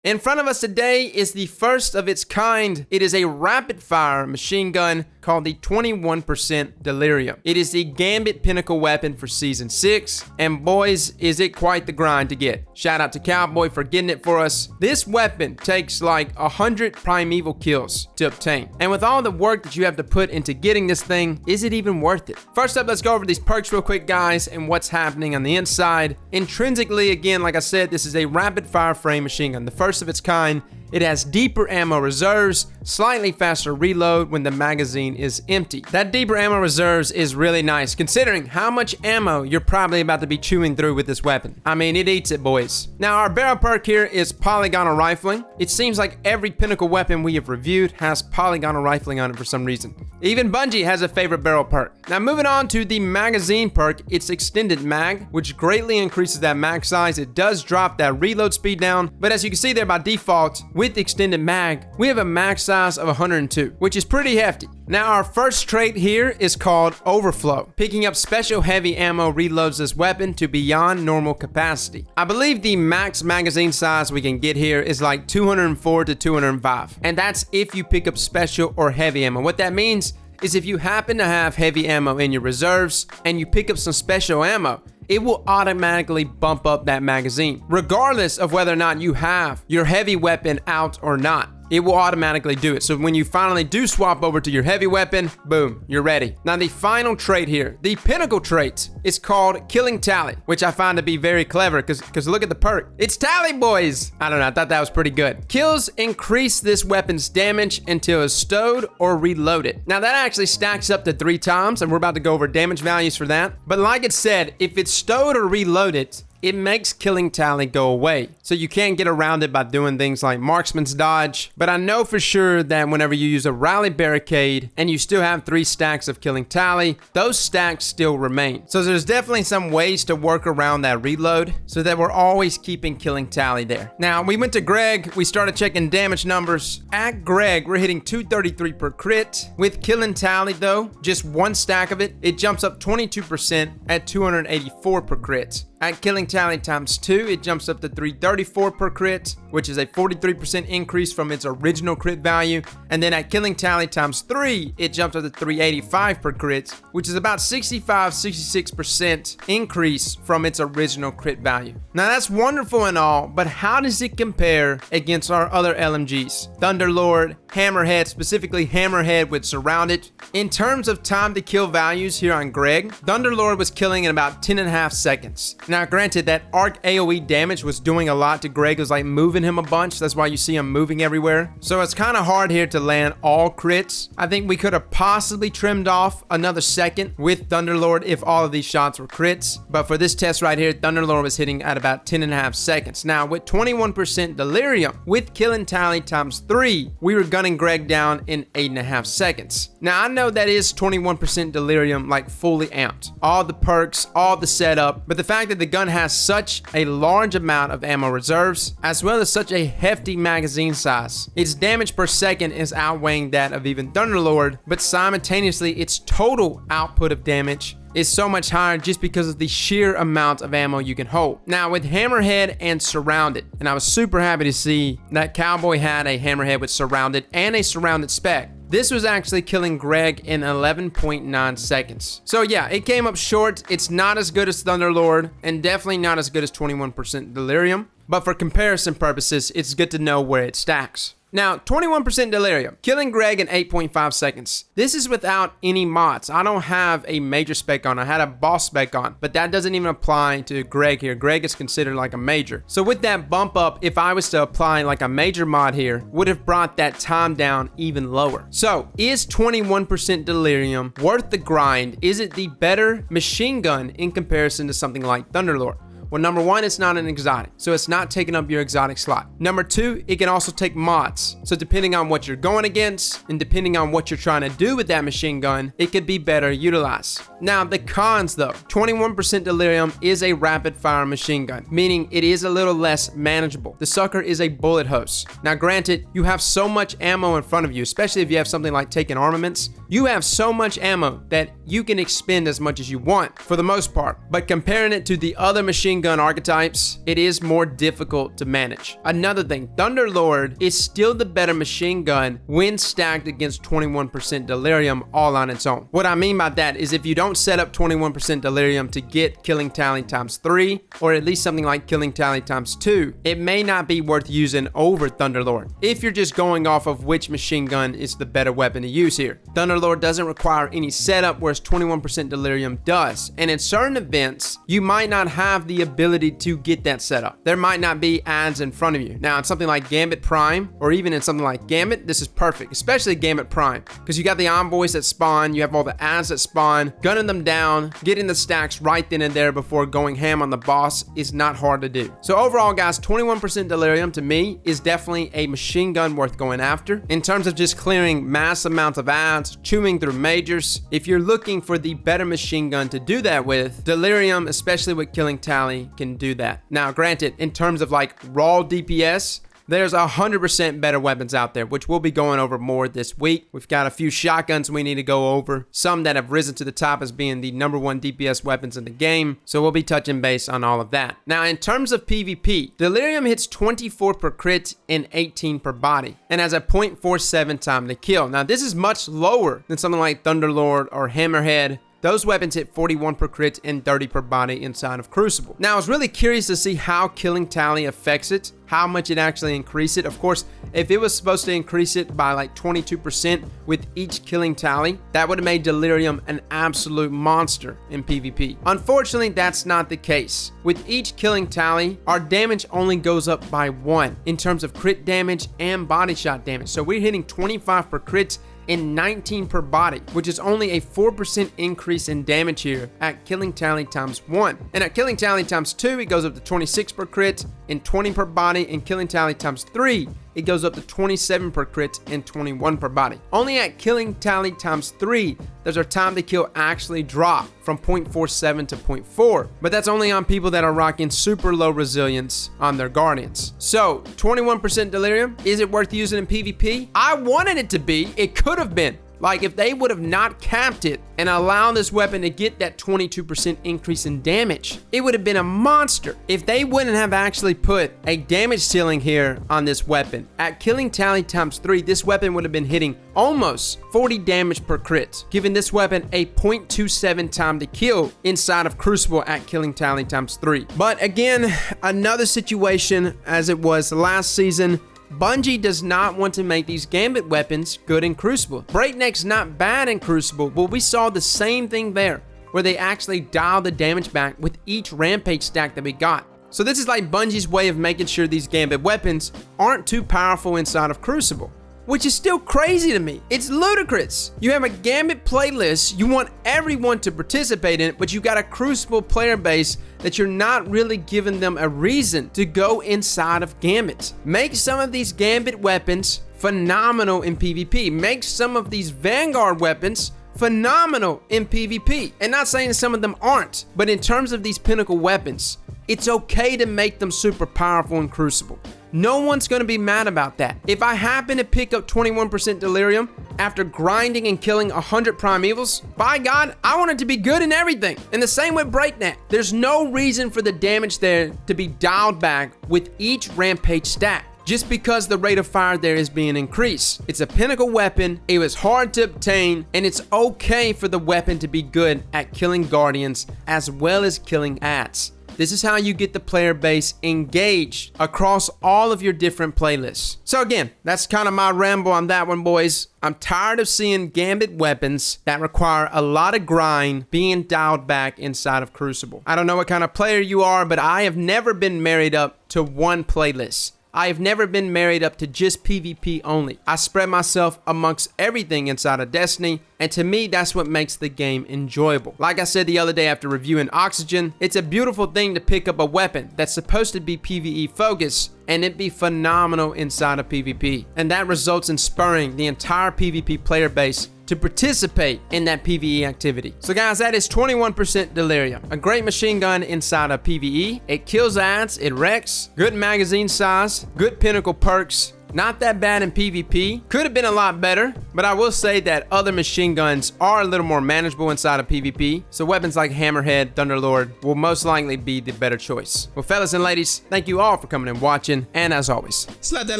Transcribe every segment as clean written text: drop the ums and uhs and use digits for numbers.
In front of us today is the first of its kind. It is a rapid-fire machine gun called the 21% Delirium. It is the Gambit Pinnacle Weapon for Season 6, and boys, is it quite the grind to get. Shout out to Cowboy for getting it for us. This weapon takes like 100 primeval kills to obtain, and with all the work that you have to put into getting this thing, is it even worth it? First up, let's go over these perks real quick, guys, and what's happening on the inside. Intrinsically, again, like I said, this is a rapid-fire frame machine gun, the first of its kind. It has deeper ammo reserves, slightly faster reload when the magazine is empty. That deeper ammo reserves is really nice, considering how much ammo you're probably about to be chewing through with this weapon. I mean, it eats it, boys. Now, our barrel perk here is polygonal rifling. It seems like every pinnacle weapon we have reviewed has polygonal rifling on it for some reason. Even Bungie has a favorite barrel perk. Now, moving on to the magazine perk, it's extended mag, which greatly increases that mag size. It does drop that reload speed down, but as you can see there by default, with the extended mag, we have a max size of 102, which is pretty hefty. Now, our first trait here is called Overflow. Picking up special heavy ammo reloads this weapon to beyond normal capacity. I believe the max magazine size we can get here is like 204 to 205, and that's if you pick up special or heavy ammo. What that means is if you happen to have heavy ammo in your reserves and you pick up some special ammo, it will automatically bump up that magazine, regardless of whether or not you have your heavy weapon out or not. It will automatically do it. So when you finally do swap over to your heavy weapon, boom, you're ready. Now, the final trait here, the pinnacle trait, is called Killing Tally, which I find to be very clever because look at the perk. It's Tally, boys. I don't know, I thought that was pretty good. Kills increase this weapon's damage until it's stowed or reloaded. Now, that actually stacks up to 3 times, and we're about to go over damage values for that. But like it said, if it's stowed or reloaded, it makes killing tally go away. So you can't get around it by doing things like marksman's dodge. But I know for sure that whenever you use a rally barricade and you still have 3 stacks of killing tally, those stacks still remain. So there's definitely some ways to work around that reload so that we're always keeping killing tally there. Now, we went to Greg, we started checking damage numbers. At Greg, we're hitting 233 per crit. With killing tally though, just 1 stack of it, it jumps up 22% at 284 per crit. At killing tally times 2, it jumps up to 334 per crit, which is a 43% increase from its original crit value. And then at killing tally times 3, it jumps up to 385 per crit, which is about 65-66% increase from its original crit value. Now, that's wonderful and all, but how does it compare against our other LMGs? Thunderlord, Hammerhead, specifically Hammerhead with Surrounded. In terms of time to kill values here on Greg, Thunderlord was killing in about 10.5 seconds. Now, granted, that arc AoE damage was doing a lot to Greg. It was like moving him a bunch. That's why you see him moving everywhere. So it's kind of hard here to land all crits. I think we could have possibly trimmed off another second with Thunderlord if all of these shots were crits. But for this test right here, Thunderlord was hitting at about 10.5 seconds. Now, with 21% Delirium, with killing tally times 3, we were gunning Greg down in 8.5 seconds. Now, I know that is 21% Delirium, like fully amped. All the perks, all the setup, but the fact that the gun has such a large amount of ammo reserves, as well as such a hefty magazine size, its damage per second is outweighing that of even Thunderlord, but simultaneously its total output of damage is so much higher just because of the sheer amount of ammo you can hold. Now, with Hammerhead and Surrounded, and I was super happy to see that Cowboy had a Hammerhead with Surrounded and a Surrounded spec. This was actually killing Greg in 11.9 seconds. So yeah, it came up short. It's not as good as Thunderlord, and definitely not as good as 21% Delirium. But for comparison purposes, it's good to know where it stacks. Now, 21% Delirium, killing Greg in 8.5 seconds. This is without any mods. I don't have a major spec on. I had a boss spec on, but that doesn't even apply to Greg here. Greg is considered like a major. So with that bump up, if I was to apply like a major mod here, would have brought that time down even lower. So is 21% Delirium worth the grind? Is it the better machine gun in comparison to something like Thunderlord? Well, number 1, it's not an exotic, so it's not taking up your exotic slot. Number 2, it can also take mods. So depending on what you're going against and depending on what you're trying to do with that machine gun, it could be better utilized. Now, the cons though, 21% Delirium is a rapid fire machine gun, meaning it is a little less manageable. The sucker is a bullet hose. Now, granted, you have so much ammo in front of you, especially if you have something like taking armaments. you have so much ammo that you can expend as much as you want for the most part. But comparing it to the other machine gun archetypes, it is more difficult to manage. Another thing, Thunderlord is still the better machine gun when stacked against 21% Delirium all on its own. What I mean by that is if you don't set up 21% Delirium to get killing tally times 3, or at least something like killing tally times 2, it may not be worth using over Thunderlord if you're just going off of which machine gun is the better weapon to use here. Thunderlord doesn't require any setup, whereas 21% Delirium does. And in certain events, you might not have the ability to get that setup. There might not be ads in front of you. Now, in something like Gambit Prime, or even in something like Gambit, this is perfect, especially Gambit Prime, because you got the envoys that spawn, you have all the ads that spawn, gunning them down, getting the stacks right then and there before going ham on the boss is not hard to do. So overall, guys, 21% Delirium to me is definitely a machine gun worth going after. In terms of just clearing mass amounts of ads, chewing through majors, if you're looking for the better machine gun to do that with, Delirium, especially with killing tally, can do that. Now, granted, in terms of like raw DPS, there's 100% better weapons out there, which we'll be going over more this week. We've got a few shotguns we need to go over, some that have risen to the top as being the #1 DPS weapons in the game, so we'll be touching base on all of that. Now, in terms of PvP, Delirium hits 24 per crit and 18 per body, and has a 0.47 time to kill. Now, this is much lower than something like Thunderlord or Hammerhead. Those weapons hit 41 per crit and 30 per body inside of Crucible. Now, I was really curious to see how killing tally affects it, how much it actually increased it. Of course, if it was supposed to increase it by like 22% with each killing tally, that would have made Delirium an absolute monster in PvP. Unfortunately, that's not the case. With each killing tally, our damage only goes up by 1 in terms of crit damage and body shot damage. So we're hitting 25 per crit and 19 per body, which is only a 4% increase in damage here at killing tally times 1. And at killing tally times 2, it goes up to 26 per crit and 20 per body, and killing tally times 3, it goes up to 27 per crit and 21 per body. Only at killing tally times 3 does our time to kill actually drop from 0.47 to 0.4, but that's only on people that are rocking super low resilience on their Guardians. So 21% Delirium, is it worth using in PvP? I wanted it to be. It could have been. Like, if they would have not capped it and allowed this weapon to get that 22% increase in damage, it would have been a monster. If they wouldn't have actually put a damage ceiling here on this weapon, at killing tally times 3, this weapon would have been hitting almost 40 damage per crit, giving this weapon a 0.27 time to kill inside of Crucible at killing tally times 3. But again, another situation as it was last season. Bungie does not want to make these Gambit weapons good in Crucible. Breakneck's not bad in Crucible, but we saw the same thing there, where they actually dialed the damage back with each Rampage stack that we got. So this is like Bungie's way of making sure these Gambit weapons aren't too powerful inside of Crucible, which is still crazy to me. It's ludicrous. You have a Gambit playlist, you want everyone to participate in it, but you got a Crucible player base that you're not really giving them a reason to go inside of Gambit. Make some of these Gambit weapons phenomenal in PvP. Make some of these Vanguard weapons phenomenal in PvP. And not saying some of them aren't, but in terms of these Pinnacle weapons, it's okay to make them super powerful in Crucible. No one's going to be mad about that. If I happen to pick up 21% Delirium after grinding and killing 100 Primevals, by God, I want it to be good in everything. And the same with Breakneck. There's no reason for the damage there to be dialed back with each Rampage stack, just because the rate of fire there is being increased. It's a Pinnacle weapon, it was hard to obtain, and it's okay for the weapon to be good at killing Guardians as well as killing ads. This is how you get the player base engaged across all of your different playlists. So again, that's kind of my ramble on that one, boys. I'm tired of seeing Gambit weapons that require a lot of grind being dialed back inside of Crucible. I don't know what kind of player you are, but I have never been married up to one playlist. I have never been married up to just PvP only. I spread myself amongst everything inside of Destiny, and to me, that's what makes the game enjoyable. Like I said the other day after reviewing Oxygen, it's a beautiful thing to pick up a weapon that's supposed to be PvE focused and it be phenomenal inside of PvP. And that results in spurring the entire PvP player base to participate in that PvE activity. So guys, that is 21% Delirium. A great machine gun inside of PvE. It kills ads, it wrecks, good magazine size, good Pinnacle perks, Not that bad in PvP. Could have been a lot better, but I will say that other machine guns are a little more manageable inside of PvP, so weapons like Hammerhead, Thunderlord will most likely be the better choice. Well, fellas and ladies, thank you all for coming and watching, and as always, Slap that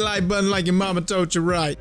like button like your mama told you right.